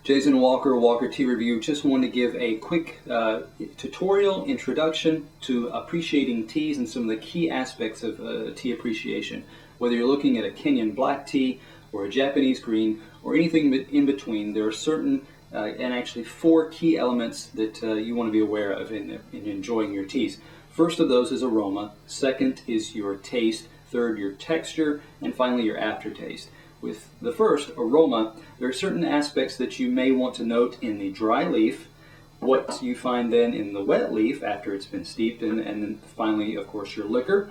Jason Walker, Walker Tea Review. Just wanted to give a quick tutorial introduction to appreciating teas and some of the key aspects of tea appreciation. Whether you're looking at a Kenyan black tea or a Japanese green or anything in between, there are certain and actually 4 key elements that you want to be aware of in enjoying your teas. First of those is aroma, second is your taste, third your texture, and finally your aftertaste. With the first, aroma, there are certain aspects that you may want to note in the dry leaf, what you find then in the wet leaf after it's been steeped, and then finally, of course, your liquor.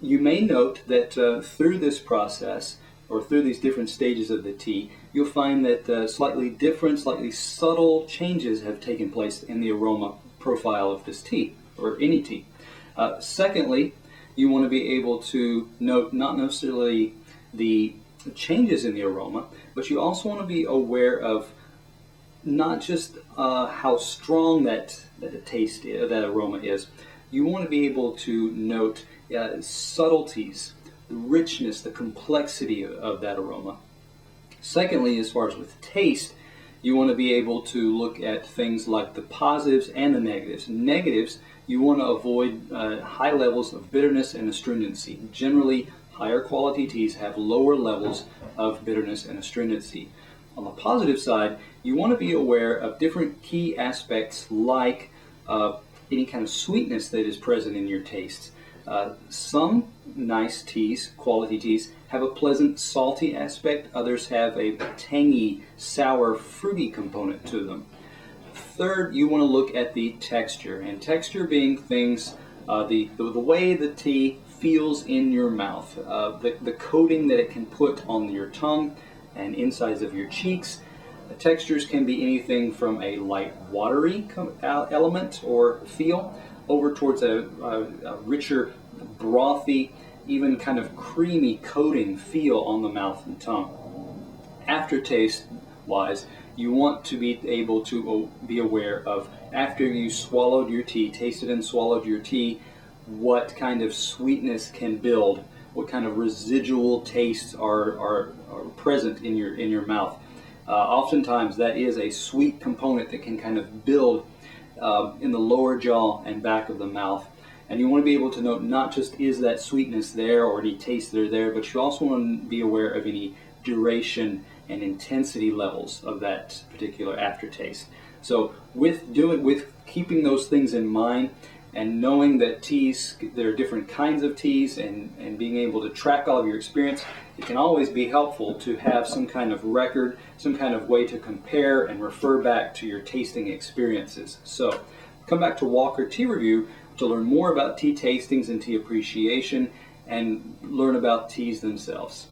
You may note that through this process, or through these different stages of the tea, you'll find that slightly different, slightly subtle changes have taken place in the aroma profile of this tea, or any tea. Secondly, you want to be able to note not necessarily the changes in the aroma, but you also want to be aware of not just how strong that taste is, that aroma is. You want to be able to note subtleties, the richness, the complexity of that aroma. Secondly, as far as with taste, you want to be able to look at things like the positives and the negatives. Negatives, you want to avoid high levels of bitterness and astringency. Generally, higher quality teas have lower levels of bitterness and astringency. On the positive side, you want to be aware of different key aspects like any kind of sweetness that is present in your tastes. Some nice teas, quality teas, have a pleasant salty aspect. Others have a tangy, sour, fruity component to them. Third, you want to look at the texture, and texture being things, the way the tea feels in your mouth, the coating that it can put on your tongue and insides of your cheeks. The textures can be anything from a light watery element or feel over towards a richer, brothy, even kind of creamy coating feel on the mouth and tongue. Aftertaste wise, you want to be able to be aware of, after you swallowed your tea, tasted and swallowed your tea, what kind of sweetness can build, what kind of residual tastes are present in your mouth. Oftentimes that is a sweet component that can kind of build in the lower jaw and back of the mouth. And you want to be able to note not just is that sweetness there or any taste that are there, but you also want to be aware of any duration and intensity levels of that particular aftertaste. So with keeping those things in mind, and knowing that teas, there are different kinds of teas, and being able to track all of your experience, it can always be helpful to have some kind of record, some kind of way to compare and refer back to your tasting experiences. So come back to Walker Tea Review to learn more about tea tastings and tea appreciation, and learn about teas themselves.